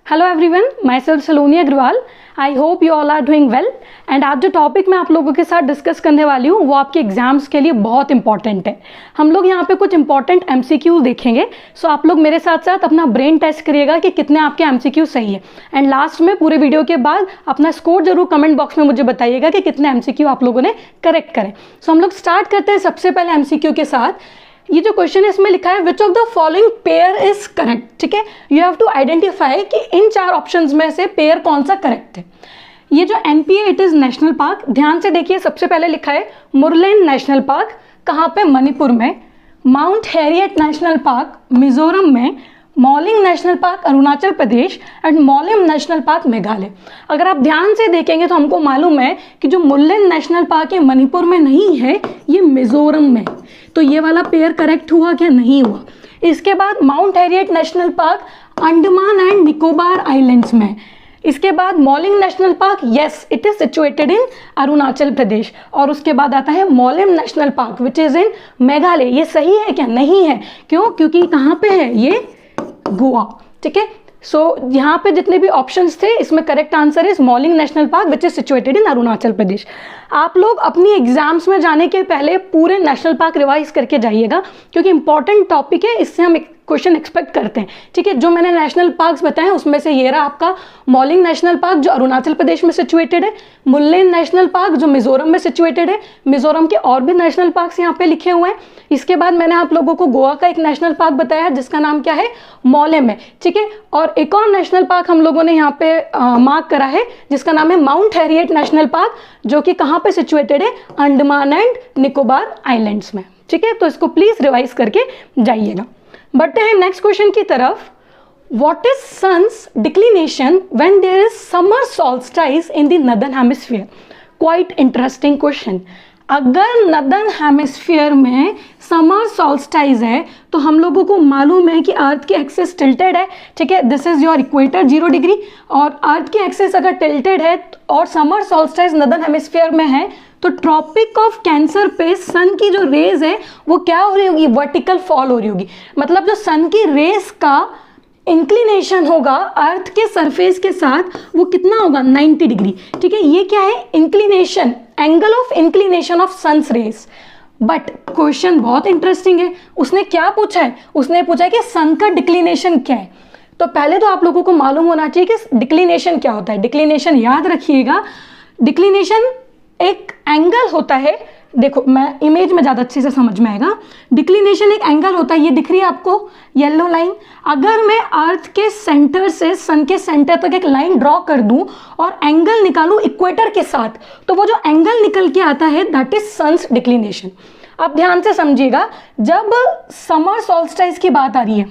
Hello everyone, myself Saloni Agarwal. I hope you all are doing well. And आज जो topic मैं आप लोगों के साथ डिस्कस करने वाली हूँ वो आपके एग्जाम्स के लिए बहुत इंपॉर्टेंट है। हम लोग यहाँ पे कुछ इंपॉर्टेंट एमसीक्यू देखेंगे। सो आप लोग मेरे साथ साथ अपना ब्रेन टेस्ट करिएगा कि कितने आपके एमसीक्यू सही है। एंड लास्ट में पूरे वीडियो के बाद अपना स्कोर जरूर कमेंट बॉक्स में मुझे बताइएगा कि कितने एमसीक्यू आप लोगों ने करेक्ट करें। सो हम लोग स्टार्ट करते हैं सबसे पहले एमसीक्यू के साथ। ये जो क्वेश्चन है इसमें लिखा है which of the following pair is correct. ठीक है, यू हैव टू आइडेंटिफाई कि इन चार ऑप्शंस में से पेयर कौन सा करेक्ट है। ये जो NPA it is national park, ध्यान से देखिए। सबसे पहले लिखा है मुरलेन नेशनल पार्क, कहाँ पे? मणिपुर में। Mount Harriet National Park Mizoram में। Mouling National Park Arunachal Pradesh and Moulim National Park Meghalaya. अगर आप ध्यान से देखेंगे तो हमको मालूम है कि जो मुरलेन नेशनल पार्क है मणिपुर में नहीं है, ये मिजोरम में। तो ये वाला पेयर करेक्ट हुआ क्या? नहीं हुआ। इसके बाद Mount Harriet National Park Andaman and Nicobar Islands में। इसके बाद Mouling National Park, yes it is situated in Arunachal Pradesh. और उसके बाद आता है Moulim National Park which is in Meghalaya. ये सही है क्या? नहीं है। क्यों? क्योंकि कहाँ पे है ये? गोवा। ठीक है, सो यहाँ पे जितने भी ऑप्शंस थे इसमें correct answer is Mouling National Park which is situated in Arunachal Pradesh. आप लोग अपनी एग्जाम्स में जाने के पहले पूरे नेशनल पार्क रिवाइज करके जाइएगा, क्योंकि इंपॉर्टेंट टॉपिक है, इससे हम क्वेश्चन एक्सपेक्ट करते हैं। ठीक है, जो मैंने नेशनल पार्क्स बताए उसमें से ये रहा आपका मॉलिंग नेशनल पार्क जो अरुणाचल प्रदेश में सिचुएटेड है, मुल्लेन नेशनल पार्क जो मिजोरम में सिचुएटेड है। मिजोरम के और भी नेशनल पार्क्स यहाँ पे लिखे हुए हैं। इसके बाद मैंने आप लोगों को गोवा का एक नेशनल पार्क बताया है जिसका नाम क्या है? मॉलेम है। ठीक है, और एक और नेशनल पार्क हम लोगों ने यहाँ पे मार्क करा है जिसका नाम है माउंट हैरियट नेशनल पार्क, जो कि कहाँ पे सिचुएटेड है? अंडमान एंड निकोबार आइलैंड्स में। ठीक है, तो इसको प्लीज रिवाइज करके जाइएगा। बढ़ते हैं नेक्स्ट क्वेश्चन की तरफ। What is sun's declination when there is summer solstice in the northern hemisphere? Quite interesting question. अगर नदर्न हेमिस्फीयर में समर सॉल्स्टाइज है तो हम लोगों को मालूम है कि अर्थ की एक्सिस टिल्टेड है। ठीक है, this is your equator 0 degree, और अर्थ की एक्सिस अगर टिल्टेड है और समर सॉल्स्टाइज नदर्न हेमिस्फीयर में है तो ट्रॉपिक ऑफ कैंसर पे सन की जो रेज है वो क्या हो रही होगी? वर्टिकल फॉल हो रही होगी। मतलब जो सन की रेज का इंक्लिनेशन होगा अर्थ के सरफेस के साथ वो कितना होगा? 90 डिग्री। ठीक है, ये क्या है? Inclination, angle of inclination of sun's rays. But question बहुत इंटरेस्टिंग है। उसने क्या पूछा है? उसने पूछा है कि सन का डिक्लिनेशन क्या है। तो पहले तो आप लोगों को मालूम होना चाहिए कि डिक्लिनेशन क्या होता है। डिक्लिनेशन याद रखिएगा, डिक्लिनेशन एक एंगल होता है। देखो मैं इमेज में ज़्यादा अच्छे से समझ में आएगा। डिक्लिनेशन एक एंगल होता है, ये दिख रही है आपको येलो लाइन। अगर मैं अर्थ के सेंटर से सन के सेंटर तक एक लाइन ड्रॉ कर दूं और एंगल निकालूं इक्वेटर के साथ, तो वो जो एंगल निकल के आता है दैट इज सन्स डिक्लिनेशन। अब ध्यान से समझिएगा, जब समर सॉल्स्टाइस की बात आ रही है,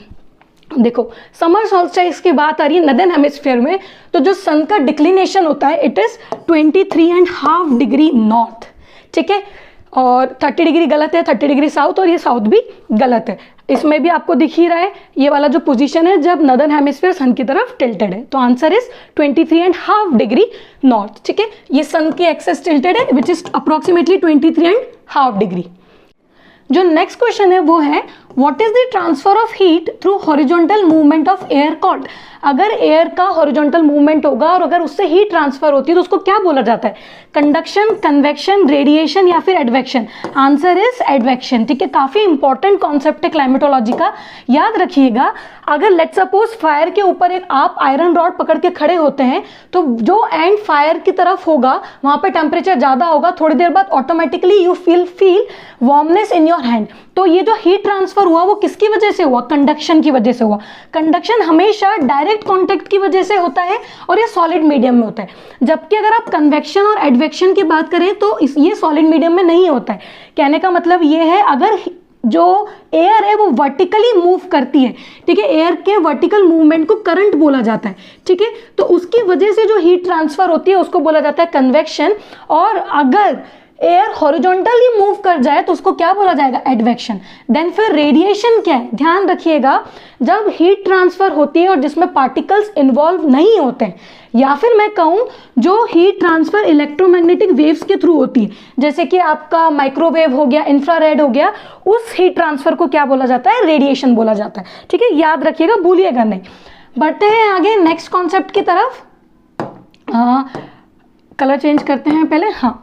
देखो समर सॉल्स्टाइस की बात आ रही है नदर्न हेमिस्फीयर में, तो जो सन का डिक्लिनेशन होता है इट इज 23.5 डिग्री नॉर्थ। ठीक है, और 30 डिग्री गलत है, 30 डिग्री साउथ, और ये साउथ भी गलत है। इसमें भी आपको दिख ही रहा है ये वाला जो पोजीशन है जब नदर्न हेमिस्फीयर सन की तरफ टिल्टेड है। तो आंसर इज 23.5 डिग्री नॉर्थ। ठीक है, ये सन की एक्सेस टिल्टेड है विच इज अप्रोक्सीमेटली 23.5 डिग्री। जो नेक्स्ट क्वेश्चन है वो है what is the transfer of heat through horizontal movement of air called. अगर एयर का हॉरिजॉन्टल मूवमेंट होगा और अगर उससे हीट ट्रांसफर होती है तो उसको क्या बोला जाता है? कंडक्शन, कन्वेक्शन, रेडिएशन या फिर एडवेक्शन? Answer is advection. ठीक है, काफी इंपॉर्टेंट कॉन्सेप्ट है क्लाइमेटोलॉजी का, याद रखिएगा। अगर लेट सपोज फायर के ऊपर एक आप आयरन रॉड पकड़ के खड़े होते हैं तो जो एंड फायर की तरफ होगा वहां पे टेम्परेचर ज्यादा होगा, थोड़ी देर बाद automatically you feel warmness in your hand. तो ये जो हीट ट्रांसफर हुआ वो किसकी वजह से हुआ? कंडक्शन की वजह से हुआ। कंडक्शन हमेशा डायरेक्ट कांटेक्ट की वजह से होता है और ये सॉलिड मीडियम में होता है, जबकि अगर आप कन्वेक्शन और एडवेक्शन की बात करें तो ये सॉलिड मीडियम में नहीं होता है। कहने का मतलब ये है अगर जो एयर है वो वर्टिकली मूव करती है, ठीक है, एयर के वर्टिकल मूवमेंट को करंट बोला जाता है। ठीक है, तो उसकी वजह से जो हीट ट्रांसफर होती है उसको बोला जाता है कन्वेक्शन। और अगर एयर हॉरिजॉन्टली मूव कर जाए तो उसको क्या बोला जाएगा? एडवेक्शन। देन फिर रेडिएशन क्या है? ध्यान रखिएगा, जब हीट ट्रांसफर होती है और जिसमें पार्टिकल्स इन्वॉल्व नहीं होते हैं, या फिर मैं कहूँ जो हीट ट्रांसफर इलेक्ट्रोमैग्नेटिक वेव्स के थ्रू होती है, जैसे कि आपका माइक्रोवेव हो गया, इंफ्रारेड हो गया, उस हीट ट्रांसफर को क्या बोला जाता है? रेडिएशन बोला जाता है। ठीक है, याद रखिएगा, भूलिएगा नहीं। बढ़ते हैं आगे नेक्स्ट कॉन्सेप्ट की तरफ। कलर चेंज करते हैं पहले। हाँ,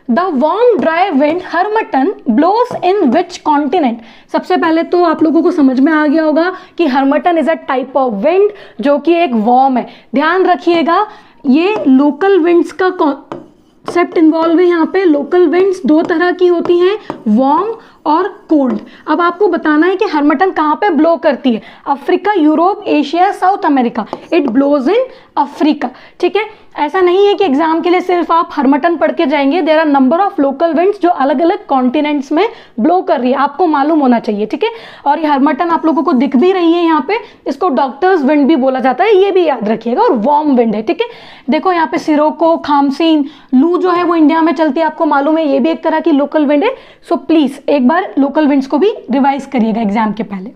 the warm dry wind Harmattan blows in which continent. सबसे पहले तो आप लोगों को समझ में आ गया होगा कि Harmattan is a type of wind जो कि एक वार्म है। ध्यान रखिएगा ये लोकल विंड्स का कॉन्सेप्ट इन्वॉल्व है यहाँ पे। लोकल विंड्स दो तरह की होती हैं, वार्म और कोल्ड। अब आपको बताना है कि हर्मटन कहाँ पे ब्लो करती है। Africa, Europe, Asia, South America. It blows in Africa. ठीक है, ऐसा नहीं है कि एग्जाम के लिए सिर्फ आप हर्मटन पढ़ के जाएंगे। There are number of local winds जो अलग अलग कॉन्टिनेंट्स में ब्लो कर रही है, आपको मालूम होना चाहिए। ठीक है, और ये हर्मटन आप लोगों को दिख भी रही है यहाँ पे। इसको डॉक्टर्स विंड भी बोला जाता है, ये भी याद रखिएगा। और वार्म विंड है। ठीक है, देखो यहाँ पे सिरोको, खामसीन, लू जो है वो इंडिया में चलती है, आपको मालूम है, ये भी एक तरह की लोकल विंड है। सो प्लीज एक बार लोकल विंड्स को भी रिवाइज करिएगा एग्जाम के पहले।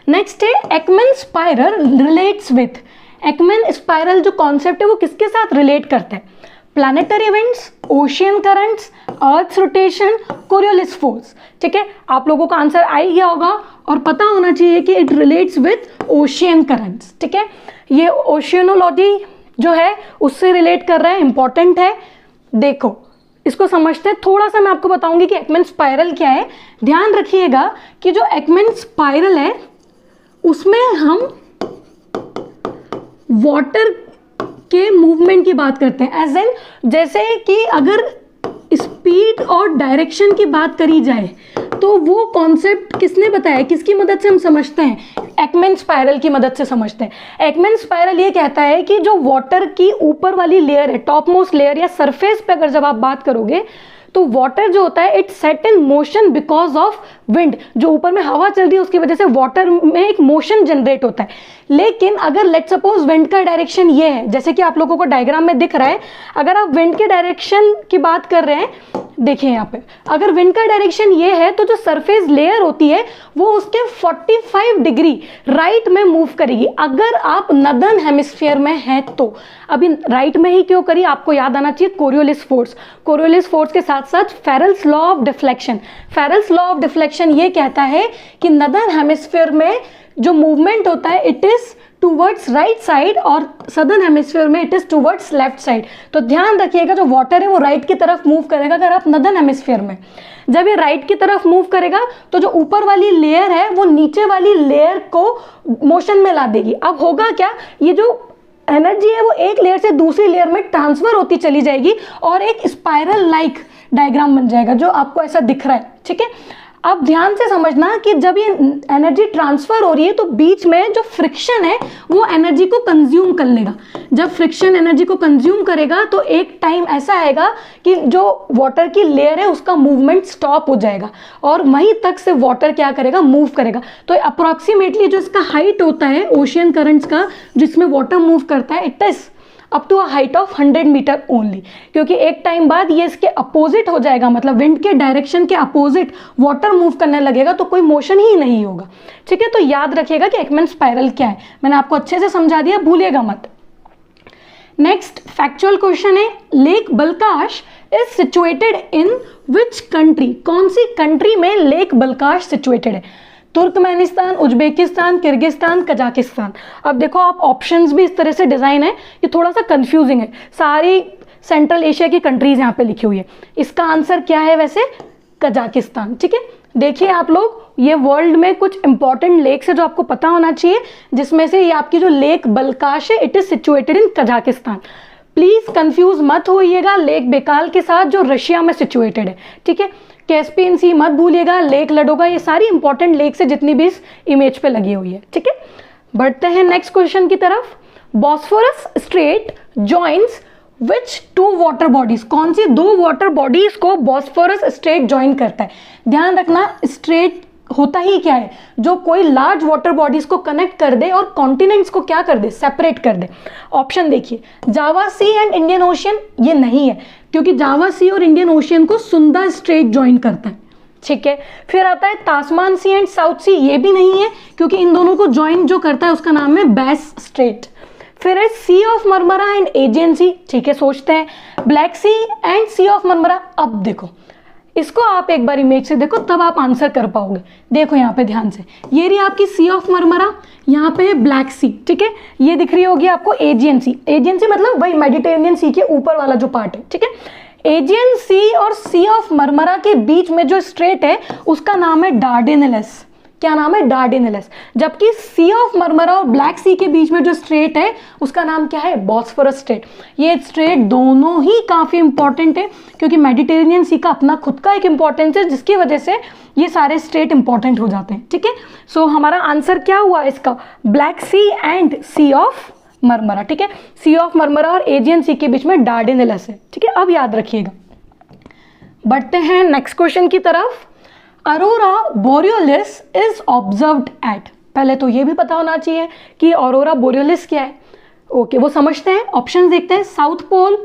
नेक्स्ट है Ekman spiral relates with. Ekman spiral जो कॉन्सेप्ट है वो किसके साथ रिलेट करता है? Planetary winds, ocean currents, earth rotation, Coriolis force. ठीक है, आप लोगों का आंसर आ ही गया होगा और पता होना चाहिए कि it relates with ocean currents. ठीक है, ये ओशियनोलॉजी जो है उससे रिलेट कर रहा है, इंपॉर्टेंट है। देखो इसको समझते हैं थोड़ा सा। मैं आपको बताऊंगी कि एकमैन स्पाइरल क्या है। ध्यान रखिएगा कि जो एकमैन स्पाइरल है उसमें हम वाटर के मूवमेंट की बात करते हैं। एज एन जैसे कि अगर स्पीड और डायरेक्शन की बात करी जाए तो वो कॉन्सेप्ट किसने बताया, किसकी मदद से हम समझते हैं? एकमैन स्पाइरल की मदद से समझते हैं। एकमैन स्पाइरल ये कहता है कि जो वाटर की ऊपर वाली लेयर है, टॉप मोस्ट लेयर या सरफेस पे अगर जब आप बात करोगे तो वाटर जो होता है it set in motion because of wind. जो ऊपर में हवा चल रही है उसकी वजह से वाटर में एक मोशन जनरेट होता है। लेकिन अगर लेट सपोज विंड का डायरेक्शन ये है, जैसे कि आप लोगों को डायग्राम में दिख रहा है, अगर आप विंड के डायरेक्शन की बात कर रहे हैं, देखिए यहाँ पे अगर विंड का डायरेक्शन ये है तो जो सरफेस लेयर होती है वो उसके 45 डिग्री राइट में मूव करेगी। अगर आप नदर्न हेमिस्फीयर में हैं तो अभी राइट में ही क्यों करी, आपको याद आना चाहिए कोरियोलिस फोर्स। कोरियोलिस फोर्स के साथ साथ Ferrel's law of deflection. Ferrel's law of deflection ये कहता है कि नदर्न हेमिस्फीयर में जो मूवमेंट होता है it is towards right side और सदर्न हेमिस्फीयर में it is towards left side. तो ध्यान रखिएगा जो वाटर है वो राइट की तरफ मूव करेगा अगर आप नदर्न हेमिस्फीयर में। जब ये राइट की तरफ मूव करेगा तो जो ऊपर वाली लेयर है वो नीचे वाली लेयर को मोशन में ला देगी। अब होगा क्या, ये जो एनर्जी है वो एक लेयर से दूसरी लेयर में ट्रांसफर होती चली जाएगी और एक स्पाइरल लाइक डायग्राम बन जाएगा जो आपको ऐसा दिख रहा है। ठीक है, अब ध्यान से समझना कि जब ये एनर्जी ट्रांसफर हो रही है तो बीच में जो फ्रिक्शन है वो एनर्जी को कंज्यूम कर लेगा। जब फ्रिक्शन एनर्जी को कंज्यूम करेगा तो एक टाइम ऐसा आएगा कि जो वाटर की लेयर है उसका मूवमेंट स्टॉप हो जाएगा और वहीं तक से वाटर क्या करेगा, मूव करेगा। तो अप्रोक्सीमेटली जो इसका हाइट होता है ओशियन करंट्स का जिसमें वाटर मूव करता है it is up to a height of 100 metre only, क्योंकि एक टाइम बाद ये इसके अपोजिट हो जाएगा, मतलब विंड के डायरेक्शन के अपोजिट वाटर मूव करने लगेगा तो कोई मोशन ही नहीं होगा। ठीक है, तो याद रखिएगा कि एकमैन स्पाइरल क्या है, मैंने आपको अच्छे से समझा दिया, भूलिएगा मत। नेक्स्ट फैक्चुअल क्वेश्चन है, Lake Balkhash is situated in which country? कौन सी कंट्री में लेक बलकाश सिचुएटेड है? Turkmenistan, Uzbekistan, Kyrgyzstan, Kazakhstan. अब देखो आप ऑप्शंस भी इस तरह से डिजाइन है कि थोड़ा सा कंफ्यूजिंग है। सारी सेंट्रल एशिया की कंट्रीज यहाँ पे लिखी हुई है। इसका आंसर क्या है वैसे? कजाकिस्तान। ठीक है, देखिए आप लोग ये वर्ल्ड में कुछ इंपॉर्टेंट लेक्स है जो आपको पता होना चाहिए, जिसमें से ये आपकी जो लेक बलकाश है it is situated in Kazakhstan. Please confuse मत होइएगा लेक बेकाल के साथ जो रशिया में सिचुएटेड है। ठीक है, कैस्पियन सी मत भूलिएगा, लेक लडोगा, ये सारी इंपॉर्टेंट लेक्स है जितनी भी इस इमेज पे लगी हुई है। ठीक है, बढ़ते हैं नेक्स्ट क्वेश्चन की तरफ। Bosphorus Strait joins which two water bodies? कौन सी दो वाटर बॉडीज को बॉस्फोरस स्ट्रेट ज्वाइन करता है? ध्यान रखना, स्ट्रेट होता ही क्या है, जो कोई लार्ज वाटर बॉडीज को कनेक्ट कर दे और कॉन्टिनेंट्स को क्या कर दे, सेपरेट कर दे। ऑप्शन देखिए, जावा सी एंड इंडियन ओशियन, ये नहीं है क्योंकि जावा सी और इंडियन ओशियन को सुंदा स्ट्रेट ज्वाइन करता है। ठीक है, फिर आता है तास्मान सी एंड साउथ सी, ये भी नहीं है क्योंकि इन दोनों को ज्वाइन जो करता है उसका नाम है बेस स्ट्रेट। फिर है Sea of Marmara and Aegean Sea. ठीक है, सोचते हैं Black Sea and Sea of Marmara. अब देखो इसको आप एक बार इमेज से देखो तब आप आंसर कर पाओगे। देखो यहाँ पे ध्यान से, ये रही आपकी सी ऑफ मरमरा, यहाँ पे है ब्लैक सी, ठीक है। ये दिख रही होगी आपको एजियन सी, एजियन सी मतलब वही मेडिटेरेनियन सी के ऊपर वाला जो पार्ट है, ठीक है। एजियन सी और सी ऑफ मरमरा के बीच में जो स्ट्रेट है उसका नाम है डार्डेनेलेस। क्या नाम है? डार्डेनेलेस। जबकि सी ऑफ मरमरा और ब्लैक सी के बीच में जो स्ट्रेट है उसका नाम क्या है? Bosphorus straight. ये स्ट्रेट दोनों ही काफी इंपॉर्टेंट है क्योंकि मेडिटेरेनियन सी का अपना खुद का एक इंपॉर्टेंस है जिसकी वजह से ये सारे स्ट्रेट इंपॉर्टेंट हो जाते हैं, ठीक है। सो हमारा आंसर क्या हुआ इसका? Black Sea and Sea of Marmara, ठीक है। सी ऑफ मरमरा और एजियन सी के बीच में डार्डेनेलेस है, ठीक है। अब याद रखिएगा। बढ़ते हैं नेक्स्ट क्वेश्चन की तरफ। अरोरा बोरियोलिस इज ऑब्जर्व्ड एट, पहले तो ये भी पता होना चाहिए कि ऑरोरा बोरियोलिस क्या है। ओके, वो समझते हैं। ऑप्शन देखते हैं, South Pole,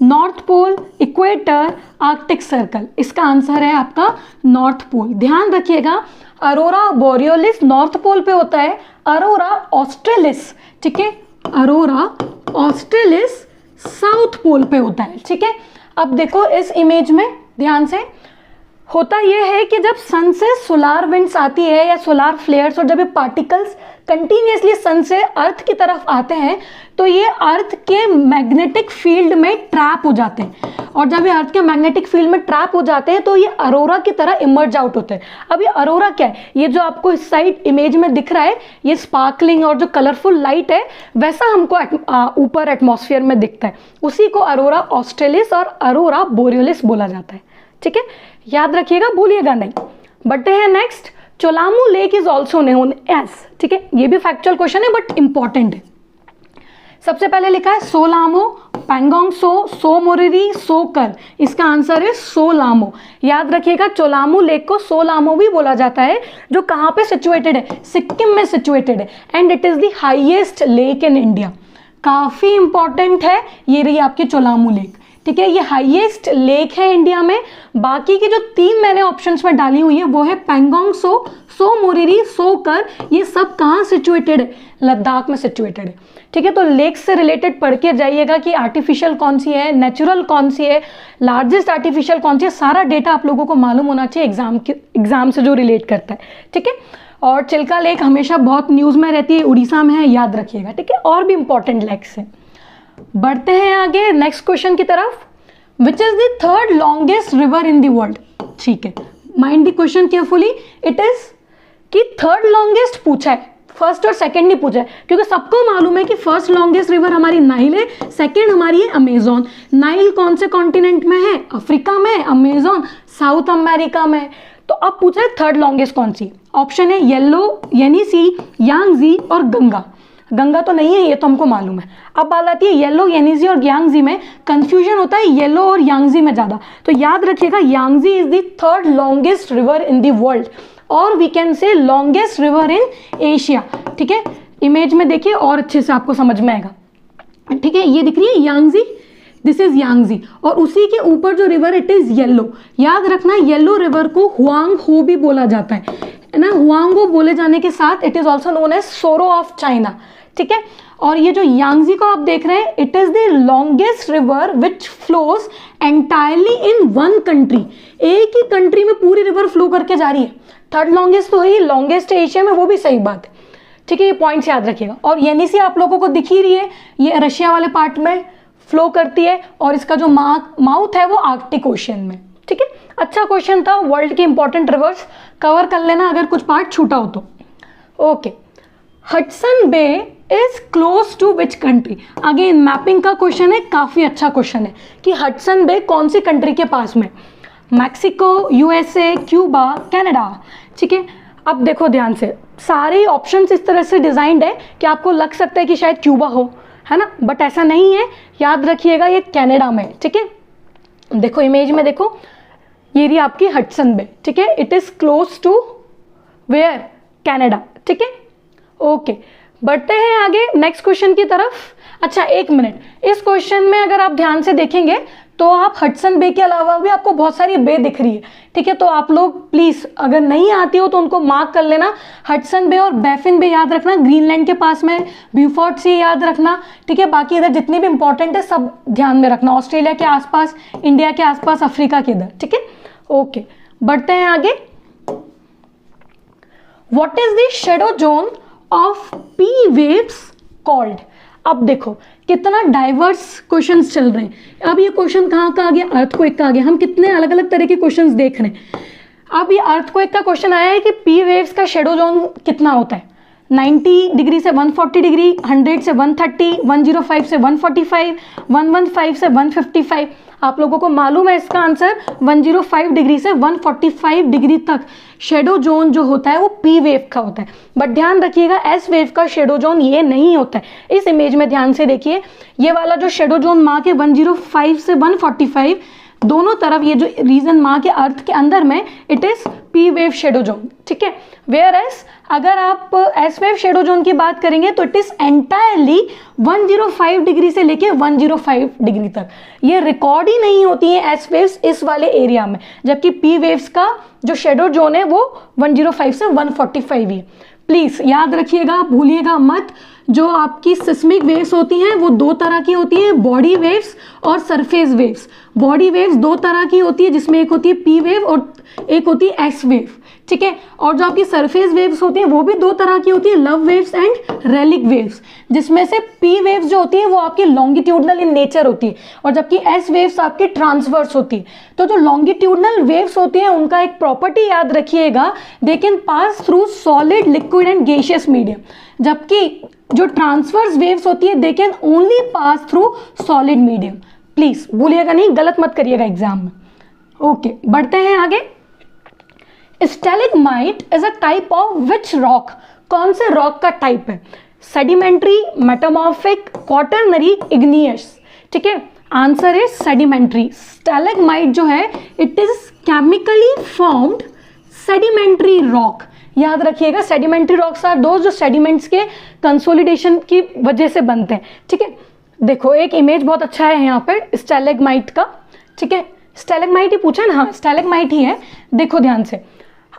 North Pole, equator, Arctic Circle. इसका आंसर है आपका नॉर्थ पोल। ध्यान रखिएगा, अरोरा बोरियोलिस नॉर्थ पोल पे होता है, अरोरा ऑस्ट्रेलिस, ठीक है, अरोरा ऑस्ट्रेलिस साउथ पोल पे होता है, ठीक है। अब देखो इस इमेज में ध्यान से, होता यह है कि जब सन से सोलार विंड्स आती है या सोलार फ्लेयर्स और जब ये पार्टिकल्स कंटिन्यूसली सन से अर्थ की तरफ आते हैं तो ये अर्थ के मैग्नेटिक फील्ड में ट्रैप हो जाते हैं, और जब ये अर्थ के मैग्नेटिक फील्ड में ट्रैप हो जाते हैं तो ये अरोरा की तरह इमर्ज आउट होते हैं। अब ये अरोरा क्या है? ये जो आपको इस साइड इमेज में दिख रहा है, ये स्पार्कलिंग और जो कलरफुल लाइट है वैसा हमको ऊपर एटमॉस्फेयर में दिखता है, उसी को अरोरा ऑस्ट्रेलिस और अरोरा बोरियोलिस बोला जाता है, ठीक है। याद रखिएगा, भूलिएगा नहीं। बढ़ते हैं next. Cholamu Lake is also known as, ठीक है, ये भी फैक्चुअल क्वेश्चन है बट इंपॉर्टेंट है। सबसे पहले लिखा है सोलामो, पैंगोंग सो, सो मोरिरी, सोकर। इसका आंसर है सोलामो। याद रखिएगा, चोलामू लेक को सोलामो भी बोला जाता है, जो कहाँ पे सिचुएटेड है? सिक्किम में सिचुएटेड है, and it is the highest lake in India. काफी इंपॉर्टेंट है, ये रही आपकी चोलामू लेक, ठीक है। ये हाईएस्ट लेक है इंडिया में। बाकी की जो तीन मैंने ऑप्शंस में डाली हुई है वो है पैंगोंग सो, सो मोरिरी, सोकर। ये सब कहाँ सिचुएटेड है? लद्दाख में सिचुएटेड है, ठीक है। तो लेक से रिलेटेड पढ़ के जाइएगा कि आर्टिफिशियल कौन सी है, नेचुरल कौन सी है, लार्जेस्ट आर्टिफिशियल कौन सी है, सारा डेटा आप लोगों को मालूम होना चाहिए एग्जाम से जो रिलेट करता है, ठीक है। और चिल्का लेक हमेशा बहुत न्यूज़ में रहती है, उड़ीसा में है, याद रखिएगा, ठीक है। और भी इंपॉर्टेंट लेक्स है। बढ़ते हैं आगे नेक्स्ट क्वेश्चन की तरफ। Which is the third longest river in the world, ठीक है। Mind the question carefully. It is कि थर्ड लॉन्गेस्ट पूछा है, फर्स्ट और सेकंड नहीं पूछा है, क्योंकि सबको मालूम है कि फर्स्ट लॉन्गेस्ट रिवर हमारी नाइल है, सेकंड हमारी है अमेजोन। नाइल कौन से कॉन्टिनेंट में है? अफ्रीका में। अमेजोन साउथ अमेरिका में। तो अब पूछा है थर्ड लॉन्गेस्ट कौन सी। ऑप्शन है येलो, येनिसी, यांगजी और गंगा। गंगा तो नहीं है, ये तो हमको मालूम है। अब बात आती है येलो, येनिसी और यांगजी में। कंफ्यूजन होता है येलो और यांगजी में ज़्यादा, तो याद रखिएगा Yangtze is the third longest river in the world, और we can say longest river in Asia, ठीक है। इमेज में देखिए और अच्छे से आपको समझ में आएगा, ठीक है। ये दिख रही है यांगजी, दिस इज यांगजी, और उसी के ऊपर जो रिवर इट इज येलो। याद रखना, येलो रिवर को हुआंग हो भी बोला जाता है ना। हुआंगो बोले जाने के साथ it is also known as sorrow of China, ठीक है। और ये जो यांगजी को आप देख रहे हैं, it is the longest river which flows entirely in one country. एक ही कंट्री में पूरी रिवर फ्लो करके जा रही है। थर्ड लॉन्गेस्ट तो है, लॉन्गेस्ट एशिया में, वो भी सही बात है, ठीक है। ये पॉइंट्स याद रखिएगा। और येनिसी आप लोगों को दिख ही रही है, ये रशिया वाले पार्ट में फ्लो करती है, और इसका जो माउथ है वो आर्कटिक ओशियन में, ठीक है। अच्छा क्वेश्चन था। वर्ल्ड के इंपॉर्टेंट रिवर्स कवर कर लेना अगर कुछ पार्ट छूटा हो तो। Okay, Hudson Bay is close to which country. Again mapping का क्वेश्चन है, काफी अच्छा क्वेश्चन है कि हडसन बे कौन सी कंट्री के पास में? मैक्सिको, यूएसए, क्यूबा, कनाडा, ठीक है। अब देखो ध्यान से, सारे ऑप्शंस इस तरह से डिजाइंड है कि आपको लग सकता है कि शायद क्यूबा हो, है ना, बट ऐसा नहीं है। याद रखिएगा ये कनाडा में, ठीक है। देखो इमेज में देखो, ये रही आपकी हडसन बे, ठीक है। It is close to where? Canada, ठीक है। ओके, बढ़ते हैं आगे नेक्स्ट क्वेश्चन की तरफ। अच्छा एक मिनट, इस क्वेश्चन में अगर आप ध्यान से देखेंगे तो आप हडसन बे के अलावा भी आपको बहुत सारी बे दिख रही है, ठीक है। तो आप लोग प्लीज अगर नहीं आती हो तो उनको मार्क कर लेना। हडसन बे और बैफिन बे याद रखना, ग्रीनलैंड के पास में। ब्यूफोर्ट सी याद रखना, ठीक है। बाकी इधर जितने भी इंपॉर्टेंट है सब ध्यान में रखना। ऑस्ट्रेलिया के आसपास, इंडिया के आसपास, अफ्रीका के इधर, ठीक है। ओके, बढ़ते हैं आगे। What is the shadow zone of P waves called? अब देखो कितना डाइवर्स क्वेश्चंस चल रहे हैं। अब ये क्वेश्चन कहाँ का आ गया? अर्थक्वेक का आ गया। हम कितने अलग अलग तरह के क्वेश्चंस देख रहे हैं। अब ये अर्थक्वेक का क्वेश्चन आया है कि पी वेव्स का शेडो जोन कितना होता है? 90 डिग्री से 140 डिग्री, 100 से 130, 105 से 145, 115 से 155। आप लोगों को मालूम है इसका आंसर 105 डिग्री से 145 डिग्री तक शेडो जोन जो होता है वो पी वेव का होता है। बट ध्यान रखिएगा एस वेव का शेडो जोन ये नहीं होता है। इस इमेज में ध्यान से देखिए, ये वाला जो शेडो जोन माँ के 105 से 145 दोनों तरफ, ये जो रीजन माँ के अर्थ के अंदर में, it is P wave shadow zone, ठीक है। वेयर एस अगर आप एस वेव शेडो जोन की बात करेंगे तो इट इज एंटायरली 105 डिग्री से लेके 105 डिग्री तक। ये रिकॉर्ड ही नहीं होती है एस वेव्स इस वाले एरिया में, जबकि पी वेव्स का जो शेडो जोन है वो 105 से 145 ही है। प्लीज याद रखिएगा, भूलिएगा मत। जो आपकी सिस्मिक वेव्स होती हैं वो दो तरह की होती हैं, बॉडी वेव्स और सरफेस वेव्स। बॉडी वेव्स दो तरह की होती है, जिसमें एक होती है पी वेव और एक होती है एस वेव, ठीक है। और जो आपकी सरफेस वेव्स होती है वो भी दो तरह की होती है, love waves and relic waves, जिसमें से पी वेव्स जो होती है वो आपकी लॉन्गिट्यूडनल इन नेचर होती है और जबकि एस वेव्स आपकी ट्रांसवर्स होती है। तो जो लॉन्गिट्यूडनल वेव्स होती हैं उनका एक प्रॉपर्टी याद रखिएगा, they can pass through solid, liquid and gaseous medium, जबकि जो ट्रांसवर्स वेव्स होती है they can only pass through solid medium. Please भूलिएगा नहीं, गलत मत करिएगा एग्जाम में। ओके, बढ़ते हैं आगे। Stalagmite is a type of which rock? कौन से रॉक का टाइप है? सेडिमेंट्री, मेटामॉर्फिक, क्वाटरनरी, इग्नियस, ठीक है। Answer is sedimentary. स्टैलेग्माइट जो है it is chemically formed sedimentary rock. याद रखिएगा सेडिमेंट्री रॉक्स आर दोज जो सेडिमेंट्स के कंसोलिडेशन की वजह से बनते हैं, ठीक है। देखो एक इमेज बहुत अच्छा है यहाँ पे स्टैलेग्माइट का, ठीक है। स्टैलेग्माइट ही पूछा ना? हाँ, स्टैलेग्माइट ही है। देखो ध्यान से,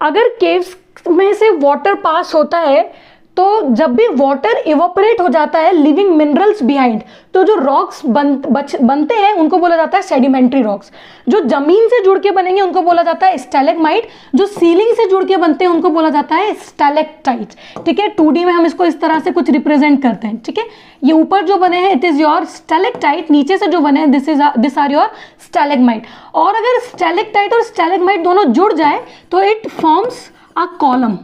अगर केव्स में से वाटर पास होता है तो जब भी वाटर इवोपरेट हो जाता है लिविंग मिनरल्स बिहाइंड, तो जो रॉक्स बनते हैं उनको बोला जाता है सेडिमेंट्री रॉक्स। जो जमीन से जुड़ के बनेंगे उनको बोला जाता है स्टैलेग्माइट, जो सीलिंग से जुड़ के बनते हैं उनको बोला जाता है स्टैलेक्टाइट, ठीक है। 2D में हम इसको इस तरह से कुछ रिप्रेजेंट करते हैं, ठीक है। ये ऊपर जो बने हैं इट इज योर स्टैलेक्टाइट, नीचे से जो बने हैं दिस आर योर स्टैलेग्माइट। और अगर स्टैलेक्टाइट और स्टैलेग्माइट दोनों जुड़ जाए तो इट फॉर्म्स अ कॉलम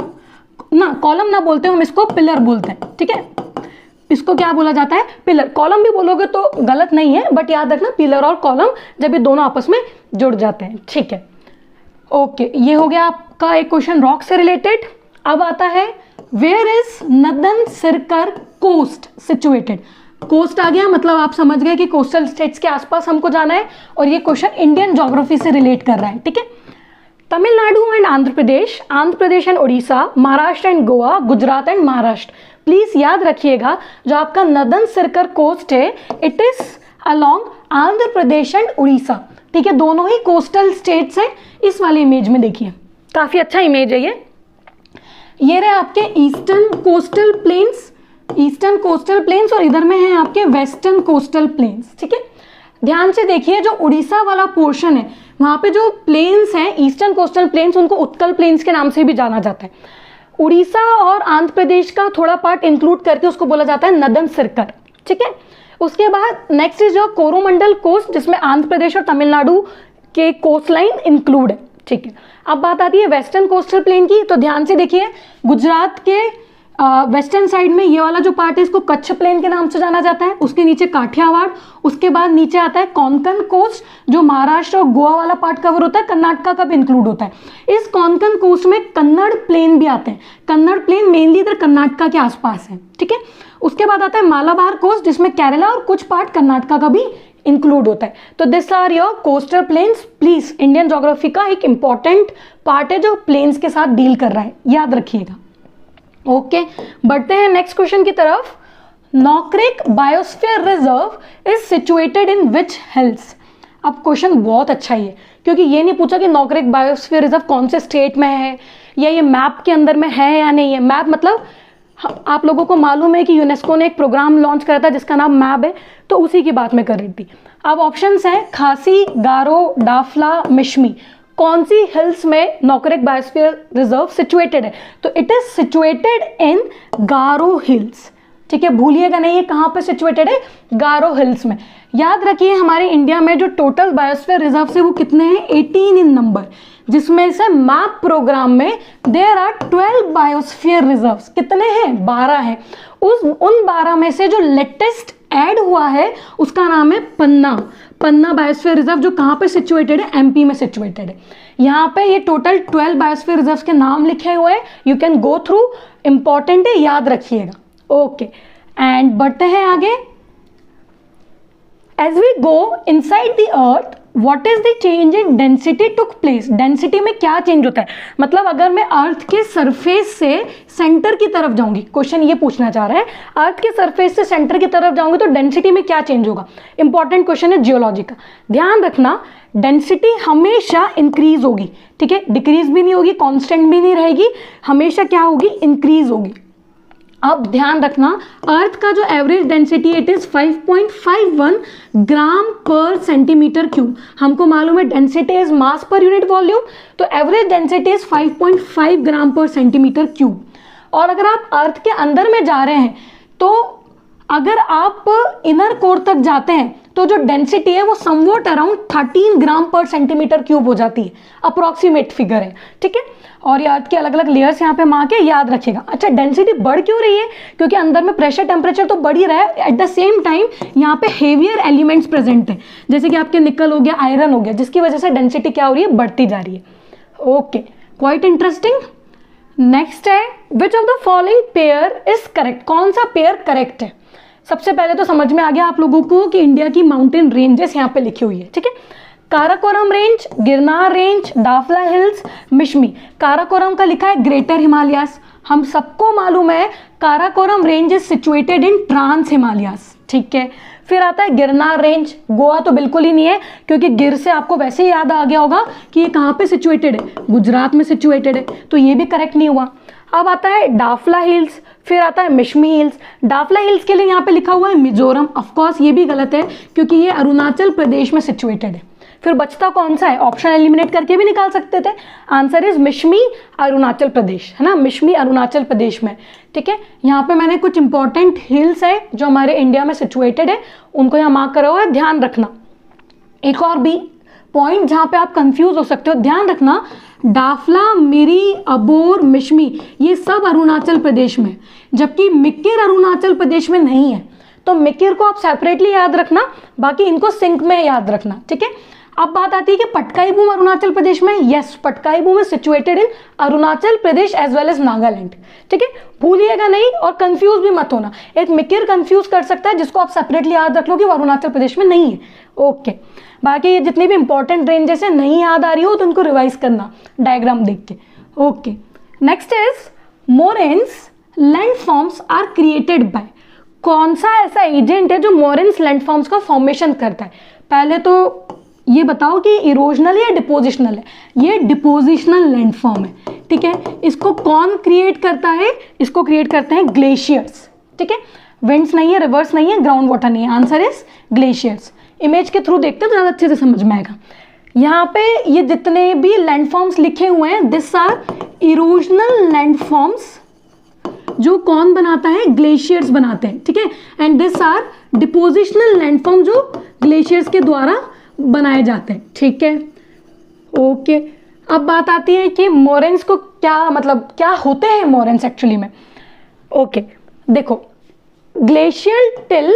ना, कॉलम ना बोलते हैं हम इसको, पिलर बोलते हैं, ठीक है। इसको क्या बोला जाता है? पिलर। कॉलम भी बोलोगे तो गलत नहीं है, बट याद रखना पिलर और कॉलम जब ये दोनों आपस में जुड़ जाते हैं, ठीक है। ओके, ये हो गया आपका एक क्वेश्चन रॉक से रिलेटेड। अब आता है where is northern Circars coast situated? Coast आ गया, मतलब आप समझ गए कि कोस्टल स्टेट्स के आसपास हमको जाना है और ये क्वेश्चन इंडियन ज्योग्राफी से रिलेट कर रहा है, ठीक है। Tamil Nadu and Andhra Pradesh and Orissa, Maharashtra and Goa, Gujarat and Maharashtra. Please याद रखिएगा जो आपका नदन सिरकर कोस्ट है it is along Andhra Pradesh and Orissa, ठीक है। दोनों ही कोस्टल स्टेट्स हैं। इस वाले इमेज में देखिए, काफी अच्छा इमेज है ये रहे आपके ईस्टर्न कोस्टल प्लेन्स और इधर में है आपके वेस्टर्न कोस्टल प्लेन्स, ठीक है। ध्यान से देखिए, जो उड़ीसा वाला पोर्शन है वहां पे जो प्लेन्स हैं ईस्टर्न कोस्टल प्लेन्स, उनको उत्कल प्लेन्स के नाम से भी जाना जाता है। उड़ीसा और आंध्र प्रदेश का थोड़ा पार्ट इंक्लूड करके उसको बोला जाता है नदन सिरकर, ठीक है। उसके बाद नेक्स्ट इज जो कोरोमंडल कोस्ट, जिसमें आंध्र प्रदेश और तमिलनाडु के कोस्ट लाइन इंक्लूड है, ठीक है। अब बात आती है वेस्टर्न कोस्टल प्लेन की, तो ध्यान से देखिए गुजरात के वेस्टर्न साइड में ये वाला जो पार्ट है इसको कच्छ प्लेन के नाम से जाना जाता है। उसके नीचे काठियावाड़, उसके बाद नीचे आता है कोंकण कोस्ट जो महाराष्ट्र और गोवा वाला पार्ट कवर होता है, कर्नाटका का भी इंक्लूड होता है। इस कोंकण कोस्ट में कन्नड़ प्लेन भी आते हैं। कन्नड़ प्लेन मेनली इधर कर्नाटका के आसपास है, ठीक है। उसके बाद आता है मालाबार कोस्ट जिसमें केरला और कुछ पार्ट कर्नाटका का भी इंक्लूड होता है। तो this are your coastal plains. Please Indian geography का एक इंपॉर्टेंट पार्ट है जो प्लेन्स के साथ डील कर रहा है, याद रखिएगा। ओके, बढ़ते हैं नेक्स्ट क्वेश्चन की तरफ। Nokrek biosphere reserve is situated in which hills? अब क्वेश्चन बहुत अच्छा ही है क्योंकि ये नहीं पूछा कि नॉकरेक बायोस्फीयर रिजर्व कौन से स्टेट में है या ये मैप के अंदर में है या नहीं है। मैप मतलब आप लोगों को मालूम है कि यूनेस्को ने एक प्रोग्राम लॉन्च करा था जिसका नाम मैप है, तो उसी की बात मैं कर रही थी। अब ऑप्शंस हैं खासी, गारो, डाफला, मिश्मी। कौन सी हिल्स में नोकरेक बायोस्फीयर रिजर्व सिचुएटेड है? तो it is situated in Garo hills. ठीक है, भूलिएगा नहीं, ये कहाँ पे सिचुएटेड है? गारो हिल्स में। याद रखिए हमारे इंडिया में जो टोटल बायोस्फीयर रिजर्व है वो कितने हैं? 18 इन नंबर, जिसमें से मैप प्रोग्राम में देयर आर 12 बायोस्फीयर रिजर्व्स। कितने हैं? 12 हैं। उन 12 में से जो लेटेस्ट ऐड हुआ है उसका नाम है पन्ना बायोस्फीयर रिजर्व, जो कहाँ पे सिचुएटेड है? एमपी में सिचुएटेड है। यहाँ पे ये टोटल 12 बायोस्फीयर रिजर्व के नाम लिखे हुए हैं, you can go through, important है, याद रखिएगा। ओके, एंड बढ़ते हैं आगे। As we go inside the earth, what is the change in density took place? Density में क्या चेंज होता है? मतलब अगर मैं अर्थ के सरफेस से सेंटर की तरफ जाऊंगी, क्वेश्चन ये पूछना चाह रहा है, अर्थ के सरफेस से सेंटर की तरफ जाऊंगी तो डेंसिटी में क्या चेंज होगा? इंपॉर्टेंट क्वेश्चन है जियोलॉजी का। ध्यान रखना, डेंसिटी हमेशा इंक्रीज होगी, ठीक है, डिक्रीज भी नहीं होगी, कांस्टेंट भी नहीं रहेगी, हमेशा क्या होगी? इंक्रीज होगी। अब ध्यान रखना, अर्थ का जो एवरेज डेंसिटी इट इज 5.51 ग्राम पर सेंटीमीटर क्यूब। हमको मालूम है density is mass per unit volume, तो एवरेज डेंसिटी इज 5.5 ग्राम पर सेंटीमीटर क्यूब। और अगर आप अर्थ के अंदर में जा रहे हैं तो अगर आप इनर कोर तक जाते हैं तो जो डेंसिटी है वो समवॉट अराउंड 13 ग्राम पर सेंटीमीटर क्यूब हो जाती है, अप्रोक्सीमेट फिगर है, ठीक है। और ये अर्थ के अलग अलग लेयर्स यहाँ पे मार के याद रखिएगा। अच्छा, डेंसिटी बढ़ क्यों रही है? क्योंकि अंदर में प्रेशर टेम्परेचर तो बढ़ ही रहा है, एट द सेम टाइम यहाँ पे हेवियर एलिमेंट्स प्रेजेंट हैं, जैसे कि आपके निकल हो गया, आयरन हो गया, जिसकी वजह से डेंसिटी क्या हो रही है? बढ़ती जा रही है। Okay, quite interesting. नेक्स्ट है, which of the following pair is correct? कौन सा पेयर करेक्ट है? सबसे पहले तो समझ में आ गया आप लोगों को कि इंडिया की माउंटेन रेंजेस यहाँ पे लिखी हुई है, ठीक है। Karakoram range, Girnar range, Dafla hills, Mishmi. Karakoram का लिखा है ग्रेटर हिमालयास, हम सबको मालूम है Karakoram range is situated in trans Himalayas, ठीक है। फिर आता है गिरनार रेंज, गोवा तो बिल्कुल ही नहीं है, क्योंकि गिर से आपको वैसे ही याद आ गया होगा कि ये कहाँ पे सिचुएटेड है? गुजरात में सिचुएटेड है, तो ये भी करेक्ट नहीं हुआ। अब आता है डाफला हिल्स, फिर आता है मिश्मी हिल्स। डाफला हिल्स के लिए यहाँ पे लिखा हुआ है मिजोरम, ऑफकोर्स ये भी गलत है क्योंकि ये अरुणाचल प्रदेश में सिचुएटेड है। फिर बचता कौन सा है? ऑप्शन एलिमिनेट करके भी निकाल सकते थे। आंसर इज मिश्मी अरुणाचल प्रदेश, है ना, मिश्मी अरुणाचल प्रदेश में, ठीक है। यहाँ पे मैंने कुछ इंपॉर्टेंट हिल्स है जो हमारे इंडिया में सिचुएटेड है, उनको यहाँ मार्क करा हुआ है, ध्यान रखना। एक और भी पॉइंट जहाँ पे आप कंफ्यूज हो सकते हो, ध्यान रखना, डाफला, मिरी, अबोर, मिश्मी ये सब अरुणाचल प्रदेश में, जबकि मिकिर अरुणाचल प्रदेश में नहीं है। तो मिकिर को आप सेपरेटली याद रखना, बाकी इनको सिंक में याद रखना, ठीक है। अब बात आती है कि पटकाई बूम अरुणाचल प्रदेश में, yes, Patkai Bum is situated in Arunachal Pradesh as well as Nagaland, ठीक है, भूलिएगा नहीं और कंफ्यूज भी मत होना। एक मिकिर कंफ्यूज कर सकता है जिसको आप सेपरेटली याद रख लो कि वो अरुणाचल प्रदेश में नहीं है, ओके। बाकी ये जितनी भी इंपॉर्टेंट रेंजेस है नहीं याद आ रही हो तो उनको रिवाइज करना डायग्राम देख के, okay. Next is moraines landforms are created by. कौन सा ऐसा एजेंट है जो मोरेन्स लैंडफॉर्म्स का फॉर्मेशन करता है? पहले तो ये बताओ कि इरोजनल या डिपोजिशनल है? ये डिपोजिशनल लैंडफॉर्म है, ठीक है। इसको कौन क्रिएट करता है? इसको क्रिएट करते हैं ग्लेशियर्स, ठीक है। विंड्स नहीं है, रिवर्स नहीं है, ग्राउंड वाटर नहीं है, आंसर इज ग्लेशियर्स। इमेज के थ्रू देखते हैं तो ज़्यादा अच्छे से समझ में आएगा। यहाँ पे ये जितने भी लैंडफॉर्म्स लिखे हुए हैं, दिस आर इरोजनल लैंडफॉर्म्स, जो कौन बनाता है? ग्लेशियर्स बनाते हैं, ठीक है। And this are depositional landform, जो ग्लेशियर्स के द्वारा बनाए जाते हैं, ठीक है, ओके। अब बात आती है कि मोरेन्स को क्या मतलब, क्या होते हैं मोरेन्स एक्चुअली में, ओके। देखो, ग्लेशियल टिल,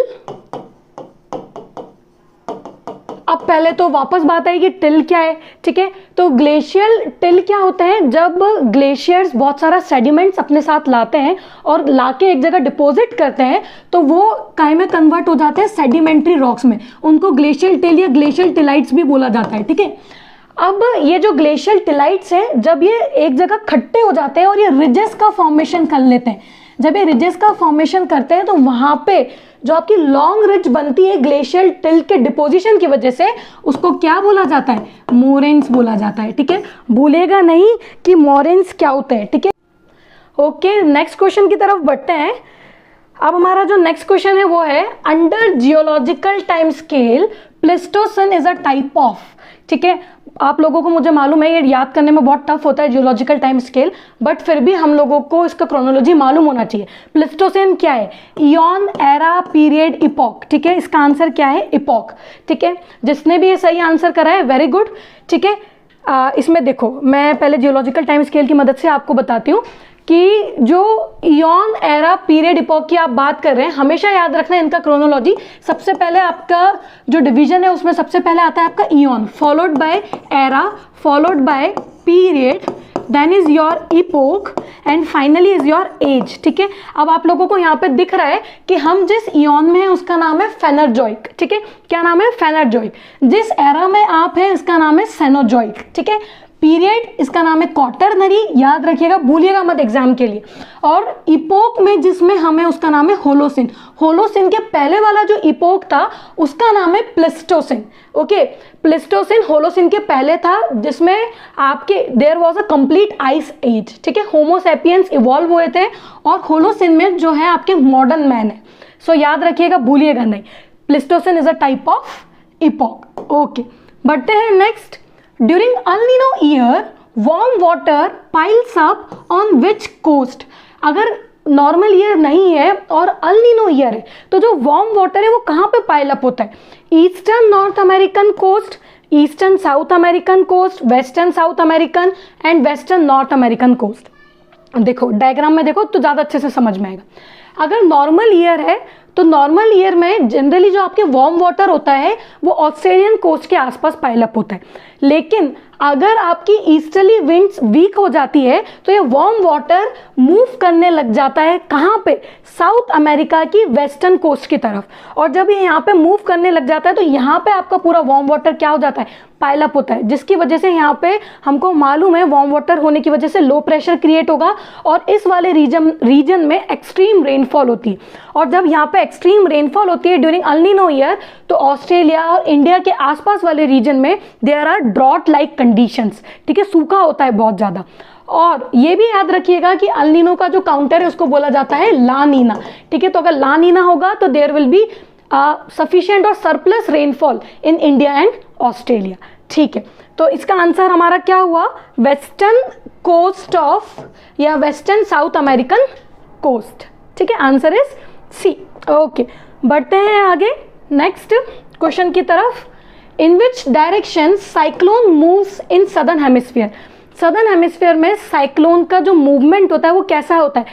अब पहले तो वापस बात आई कि टिल क्या है, ठीक है। तो ग्लेशियल टिल क्या होता है? जब ग्लेशियर्स बहुत सारा सेडिमेंट्स अपने साथ लाते हैं और लाके एक जगह डिपॉजिट करते हैं तो वो काय में कन्वर्ट हो जाते हैं? सेडिमेंट्री रॉक्स में। उनको ग्लेशियल टिल या ग्लेशियल टिलाइट्स भी बोला जाता है, ठीक है। अब ये जो ग्लेशियल टिलाइट्स हैं, जब ये एक जगह खट्टे हो जाते हैं और ये रिजेस का फॉर्मेशन कर लेते हैं, जब ये रिजेस का फॉर्मेशन करते हैं तो वहां पे जो आपकी लॉन्ग रिज बनती है ग्लेशियल टिल के डिपोजिशन की वजह से, उसको क्या बोला जाता है? मोरेन्स बोला जाता है, ठीक है। भूलेगा नहीं कि मोरेन्स क्या होते हैं, ठीक है, ओके। नेक्स्ट क्वेश्चन की तरफ बढ़ते हैं। अब हमारा जो नेक्स्ट क्वेश्चन है वो है, under geological time scale pleistocene is a type of, ठीक है। आप लोगों को, मुझे मालूम है ये याद करने में बहुत टफ होता है जियोलॉजिकल टाइम स्केल, बट फिर भी हम लोगों को इसका क्रोनोलॉजी मालूम होना चाहिए। प्लेस्टोसीन क्या है? Ion, era, period, epoch. ठीक है, इसका आंसर क्या है? इपॉक। ठीक है, जिसने भी ये सही आंसर करा है वेरी गुड। ठीक है, इसमें देखो मैं पहले जियोलॉजिकल टाइम स्केल की मदद से आपको बताती हूँ कि जो इयॉन, एरा, पीरियड, इपॉक की आप बात कर रहे हैं, हमेशा याद रखना इनका क्रोनोलॉजी। सबसे पहले आपका जो डिवीजन है उसमें सबसे पहले आता है आपका eon, followed by era, followed by period, then is your epoch and finally is your age. ठीक है, अब आप लोगों को यहाँ पे दिख रहा है कि हम जिस इयॉन में है उसका नाम है फेनर्जोइक। ठीक है, क्या नाम है? फेनर्जोइक। जिस एरा में आप है इसका नाम है सेनोजोइक। ठीक है, पीरियड इसका नाम है क्वाटरनरी, याद रखिएगा, भूलिएगा मत एग्जाम के लिए। और इपोक में जिसमें हमें उसका नाम है होलोसिन। होलोसिन के पहले वाला जो इपोक था उसका नाम है प्लेस्टोसिन। ओके, प्लेस्टोसिन होलोसिन के पहले था, जिसमें आपके there was a complete ice age. ठीक है, होमो सैपियंस इवॉल्व हुए थे और होलोसिन में जो है आपके मॉडर्न मैन है। सो याद रखिएगा, भूलिएगा नहीं, Pleistocene is a type of epoch. Okay, बढ़ते हैं next. During El Nino year, warm water piles up on which coast? अगर नॉर्मल ईयर नहीं है और अल नीनो ईयर है तो जो वार्म वाटर है वो कहाँ पे पाइल अप होता है? Eastern north American coast, eastern south American coast, western south American and western north American coast. देखो डायग्राम में देखो तो ज़्यादा अच्छे से समझ में आएगा। अगर नॉर्मल ईयर है तो नॉर्मल ईयर में जनरली जो आपके वार्म वाटर होता है वो ऑस्ट्रेलियन कोस्ट के आसपास पाइल अप होता है, लेकिन अगर आपकी ईस्टर्ली विंड्स वीक हो जाती है तो ये वार्म वाटर मूव करने लग जाता है कहाँ पे? साउथ अमेरिका की वेस्टर्न कोस्ट की तरफ। और जब ये यहाँ पे मूव करने लग जाता है तो यहाँ पे आपका पूरा वार्म वाटर क्या हो जाता है? पाइल अप होता है, जिसकी वजह से यहाँ पे हमको मालूम है वार्म वाटर होने की वजह से लो प्रेशर क्रिएट होगा और इस वाले रीजन में एक्सट्रीम रेनफॉल होती है। और जब यहाँ पे एक्सट्रीम रेनफॉल होती है ड्यूरिंग एल नीनो ईयर तो ऑस्ट्रेलिया और इंडिया के आसपास वाले रीजन में there are drought like conditions. ठीक है, सूखा होता है बहुत ज़्यादा। और ये भी याद रखिएगा कि एल नीनो का जो काउंटर है उसको बोला जाता है ला नीना। ठीक है, तो अगर ला नीना होगा तो देयर विल बी सफिशिएंट और surplus rainfall in India and Australia. ठीक है, तो इसका आंसर हमारा क्या हुआ? वेस्टर्न कोस्ट ऑफ या वेस्टर्न साउथ अमेरिकन कोस्ट। ठीक है, आंसर इज सी। ओके, बढ़ते हैं आगे नेक्स्ट क्वेश्चन की तरफ। In which direction cyclone moves in southern hemisphere? Southern hemisphere में साइक्लोन का जो मूवमेंट होता है वो कैसा होता है?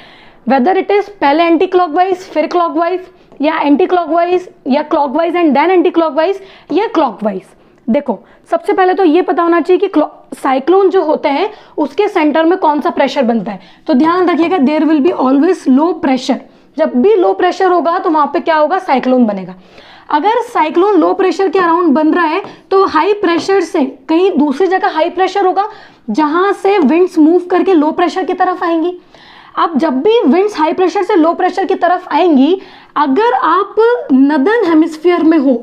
वेदर इट इज पहले एंटी क्लॉकवाइज फिर क्लॉकवाइज, या एंटी क्लॉकवाइज या clockwise and then anti clockwise, या क्लॉकवाइज। देखो सबसे पहले तो ये पता होना चाहिए कि साइक्लोन जो होते हैं उसके सेंटर में कौन सा प्रेशर बनता है। तो ध्यान रखिएगा, there will be always low pressure. जब भी लो प्रेशर होगा तो वहां पे क्या होगा? साइक्लोन बनेगा। अगर साइक्लोन लो प्रेशर के अराउंड बन रहा है तो हाई प्रेशर से कहीं दूसरी जगह हाई प्रेशर होगा जहां से विंड्स मूव करके लो प्रेशर की तरफ आएंगी। अब जब भी विंड्स हाई प्रेशर से लो प्रेशर की तरफ आएंगी, अगर आप नदर्न हेमिस्फीयर में हो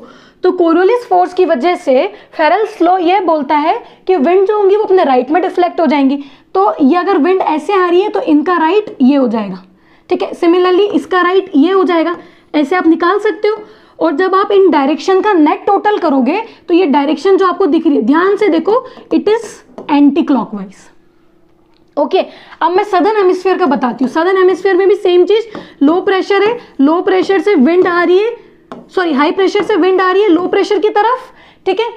तो कोरियोलिस फोर्स की वजह से फेरेल्स लॉ ये बोलता है कि विंड जो होंगी वो अपने राइट में डिफ्लेक्ट हो जाएंगी। तो ये अगर विंड ऐसे आ रही है तो इनका राइट ये हो जाएगा। ठीक है, सिमिलरली इसका राइट ये हो जाएगा, ऐसे आप निकाल सकते हो। और जब आप इन डायरेक्शन का नेट टोटल करोगे तो ये डायरेक्शन जो आपको दिख रही है, ध्यान से देखो, it is anti clockwise. Okay, अब मैं सदर्न हेमिस्फीयर का बताती हूँ। सदर्न हेमिस्फीयर में भी सेम चीज, लो प्रेशर है, लो प्रेशर से विंड आ रही है, सॉरी हाई प्रेशर से विंड आ रही है लो प्रेशर की तरफ। ठीक है,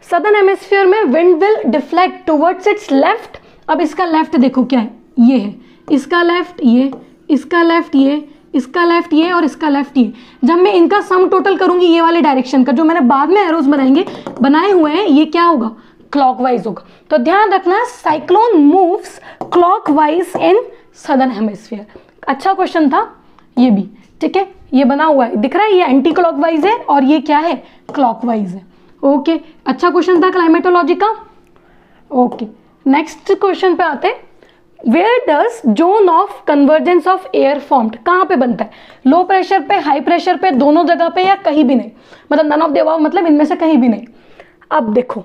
सदर्न हेमिस्फीयर में wind will deflect towards it's left. अब इसका लेफ्ट देखो क्या है, ये है, इसका लेफ्ट ये, इसका लेफ्ट ये, इसका लेफ्ट ये और इसका लेफ्ट ये। जब मैं इनका सम टोटल करूंगी ये वाले डायरेक्शन का, जो मैंने बाद में एरोज बनाए हुए हैं, ये क्या होगा? क्लॉकवाइज होगा। तो ध्यान रखना, साइक्लोन मूव्स क्लॉकवाइज इन सदर्न हेमिस्फीयर। अच्छा क्वेश्चन था ये भी। ठीक है, ये बना हुआ है, दिख रहा है, ये एंटी क्लॉकवाइज है और ये क्या है? क्लॉकवाइज है। ओके, अच्छा क्वेश्चन था क्लाइमेटोलॉजी का। ओके, नेक्स्ट क्वेश्चन पे आते हैं। Where does zone of convergence of air formed? कहाँ पे बनता है? लो प्रेशर पे, हाई प्रेशर पे, दोनों जगह पे, या कहीं भी नहीं? मतलब नन ऑफ द अबव, मतलब इनमें से कहीं भी नहीं। अब देखो,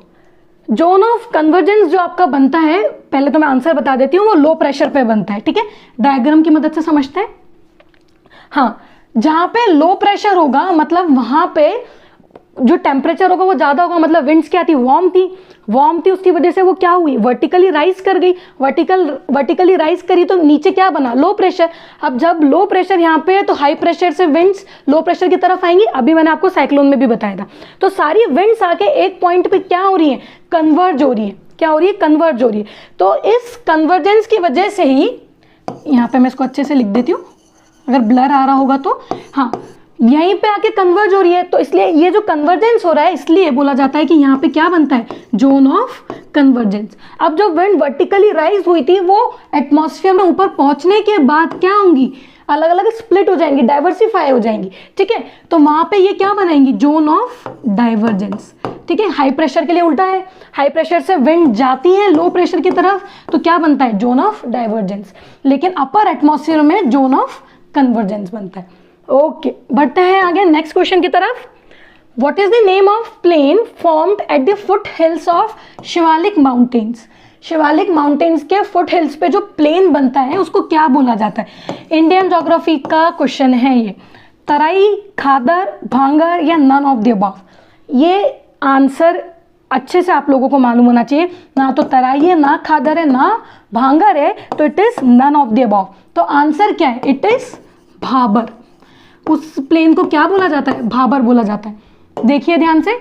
जोन ऑफ कन्वर्जेंस जो आपका बनता है, पहले तो मैं आंसर बता देती हूँ, वो लो प्रेशर पे बनता है। ठीक है, डायग्राम की मदद से समझते हैं। हाँ, जहां पे लो प्रेशर होगा मतलब वहां पे जो टेम्परेचर होगा वो ज़्यादा होगा, मतलब विंड्स क्या थी, वार्म थी, उसकी वजह से वो क्या हुई, वर्टिकली राइज कर गई, वर्टिकली राइज करी तो नीचे क्या बना, लो प्रेशर। अब जब लो प्रेशर यहाँ पे है तो हाई प्रेशर से विंड्स लो प्रेशर की तरफ आएंगी, अभी मैंने आपको साइक्लोन में भी बताया था। तो सारी विंड्स आके एक पॉइंट पे क्या हो रही है, कन्वर्ज हो रही है, क्या हो रही है, कन्वर्ज हो रही है। तो इस कन्वर्जेंस की वजह से ही, यहाँ पे मैं इसको अच्छे से लिख देती हूँ अगर ब्लर आ रहा होगा तो, हाँ यहीं पे आके कन्वर्ज हो रही है, तो इसलिए ये जो कन्वर्जेंस हो रहा है इसलिए बोला जाता है कि यहाँ पे क्या बनता है, जोन ऑफ कन्वर्जेंस। अब जो विंड वर्टिकली राइज हुई थी वो एटमॉस्फेयर में ऊपर पहुंचने के बाद क्या होंगी, अलग अलग स्प्लिट हो जाएंगी, डाइवर्सिफाई हो जाएंगी, ठीक है। तो वहां पे ये क्या बनाएंगी, जोन ऑफ डाइवर्जेंस, ठीक है। हाई प्रेशर के लिए उल्टा है, हाई प्रेशर से विंड जाती है लो प्रेशर की तरफ तो क्या बनता है, जोन ऑफ डाइवर्जेंस, लेकिन अपर एटमॉस्फेयर में जोन ऑफ कन्वर्जेंस बनता है। ओके, बढ़ते हैं आगे नेक्स्ट क्वेश्चन की तरफ। What is the name of plain formed at the foot hills of Shivalik mountains. Shivalik mountains के फुट हिल्स पे जो प्लेन बनता है उसको क्या बोला जाता है। इंडियन ज्योग्राफी का क्वेश्चन है ये। तराई, खादर, भांगर या नन ऑफ द अबव। ये आंसर अच्छे से आप लोगों को मालूम होना चाहिए, ना तो तराई है, ना खादर है, ना भांगर है, तो it is none of the above. तो आंसर क्या है, इट इज भाबर। उस प्लेन को क्या बोला जाता है, भाबर बोला जाता है। देखिए ध्यान से,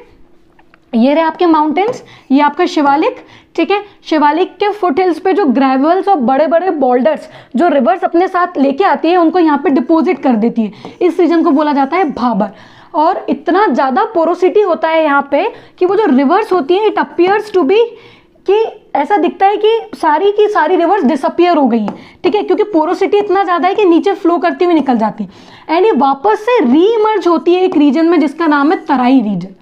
ये रहे आपके माउंटेन्स, ये आपका शिवालिक, ठीक है। शिवालिक के फुट हिल्स पे जो ग्रेवल्स और बड़े बड़े बोल्डर्स जो रिवर्स अपने साथ लेके आती है उनको यहाँ पे डिपोजिट कर देती है, इस रीजन को बोला जाता है भाबर। और इतना ज़्यादा पोरोसिटी होता है यहाँ पे कि वो जो रिवर्स होती है, इट अपियर्स टू बी, कि ऐसा दिखता है कि सारी रिवर्स डिसअपियर हो गई है, ठीक है, क्योंकि पोरोसिटी इतना ज़्यादा है कि नीचे फ्लो करती हुई निकल जाती है एंड ये वापस से रीइमर्ज होती है एक रीजन में जिसका नाम है तराई रीजन,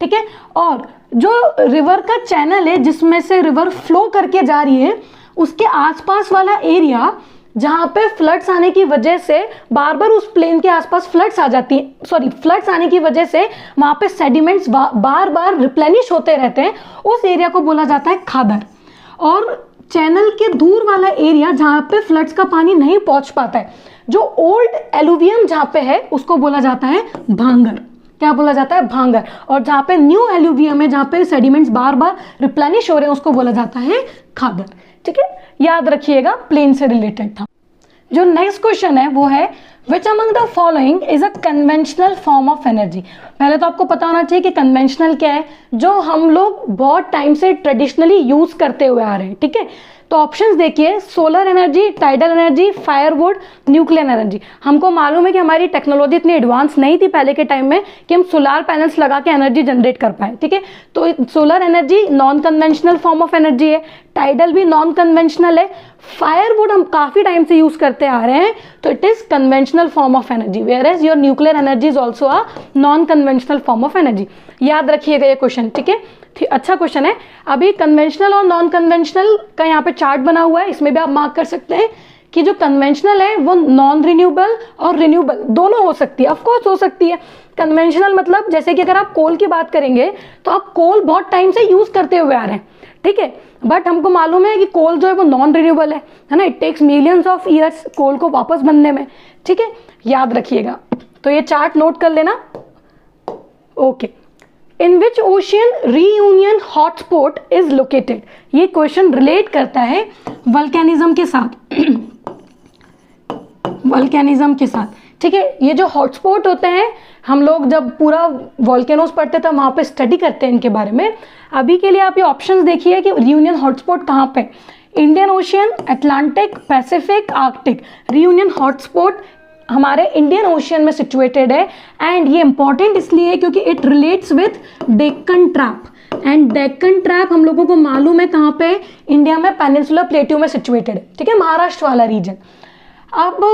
ठीक है। और जो रिवर का चैनल है जिसमें से रिवर फ्लो करके जा रही है, उसके आसपास वाला एरिया जहाँ पे फ्लड्स आने की वजह से बार बार उस प्लेन के आसपास फ्लड्स आ जाती हैं, फ्लड्स आने की वजह से वहाँ पे सेडिमेंट्स बार बार रिप्लेनिश होते रहते हैं, उस एरिया को बोला जाता है खादर। और चैनल के दूर वाला एरिया जहाँ पे फ्लड्स का पानी नहीं पहुँच पाता है, जो ओल्ड एलुवियम जहाँ पे है उसको बोला जाता है भांगर। क्या बोला जाता है, भांगर। और जहाँ पे न्यू एलुवियम है, जहाँ पे सेडिमेंट्स बार बार रिप्लेनिश हो रहे हैं, उसको बोला जाता है खादर, ठीक है। याद रखिएगा, प्लेन से रिलेटेड था। जो नेक्स्ट क्वेश्चन है वो है which among the following is a conventional form of energy. पहले तो आपको पता होना चाहिए कि कन्वेंशनल क्या है, जो हम लोग बहुत टाइम से ट्रेडिशनली यूज करते हुए आ रहे हैं, ठीक है। तो ऑप्शंस देखिए, solar energy, tidal energy, firewood, nuclear energy. हमको मालूम है कि हमारी टेक्नोलॉजी इतनी एडवांस नहीं थी पहले के टाइम में कि हम सोलर पैनल्स लगा के एनर्जी जनरेट कर पाए, ठीक है। तो solar energy non conventional form of energy है, टाइडल भी नॉन कन्वेंशनल है, फायरवुड हम काफी टाइम से यूज करते आ रहे हैं, तो it is conventional form of energy, whereas your nuclear energy is also a non conventional form of energy. याद रखिएगा ये क्वेश्चन, ठीक है, अच्छा क्वेश्चन है। अभी कन्वेंशनल और नॉन कन्वेंशनल का यहाँ पे चार्ट बना हुआ है, इसमें भी आप मार्क कर सकते हैं कि जो कन्वेंशनल है वो नॉन रिन्यूएबल और रिन्यूएबल दोनों हो सकती है, ऑफकोर्स हो सकती है। कन्वेंशनल मतलब जैसे कि अगर आप कोल की बात करेंगे तो आप कोल बहुत टाइम से यूज करते हुए आ रहे हैं, ठीक है, बट हमको मालूम है कि कोल जो है वो नॉन रिन्यूएबल है ना, it takes millions of years coal को वापस बनने में, ठीक है, याद रखिएगा। तो ये चार्ट नोट कर लेना, okay. In which ocean reunion hotspot is located. ये क्वेश्चन रिलेट करता है वल्केनिज्म के साथ वल्केनिज्म के साथ, ठीक है। ये जो हॉटस्पॉट होते हैं, हम लोग जब पूरा वॉल्केनोस पढ़ते थे वहाँ पे स्टडी करते हैं इनके बारे में। अभी के लिए आप ये ऑप्शंस देखिए कि रियूनियन हॉटस्पॉट कहाँ पे, Indian ocean, Atlantic, Pacific, Arctic. Reunion hotspot हमारे इंडियन ओशियन में सिचुएटेड है एंड ये इंपॉर्टेंट इसलिए है क्योंकि it relates with Deccan trap and Deccan trap हम लोगों को मालूम है कहाँ पे, इंडिया में पेनिनसुलर प्लेट्यू में सिचुएटेड है, ठीक है, महाराष्ट्र वाला रीजन। अब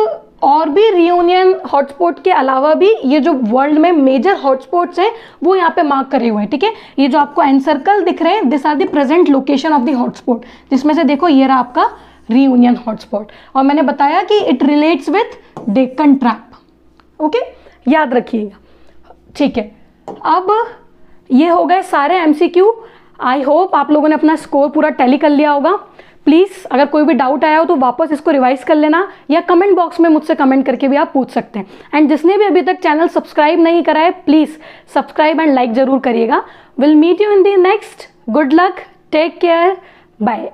और भी रियूनियन हॉटस्पॉट के अलावा भी ये जो वर्ल्ड में मेजर हॉटस्पॉट्स हैं वो यहाँ पे मार्क करे हुए हैं, ठीक है। ये जो आपको एनसर्कल दिख रहे हैं, this are the present location of the hotspot, जिसमें से देखो ये रहा आपका रियूनियन हॉटस्पॉट, और मैंने बताया कि it relates with Deccan trap, okay, याद रखिएगा, ठीक है। अब ये हो गए सारे एमसीक्यू। आई होप आप लोगों ने अपना स्कोर पूरा टैली कर लिया होगा। प्लीज़ अगर कोई भी डाउट आया हो तो वापस इसको रिवाइज कर लेना, या कमेंट बॉक्स में मुझसे कमेंट करके भी आप पूछ सकते हैं। एंड जिसने भी अभी तक चैनल सब्सक्राइब नहीं करा है, प्लीज़ सब्सक्राइब एंड लाइक जरूर करिएगा। Will meet you in the next. Good luck, take care, bye.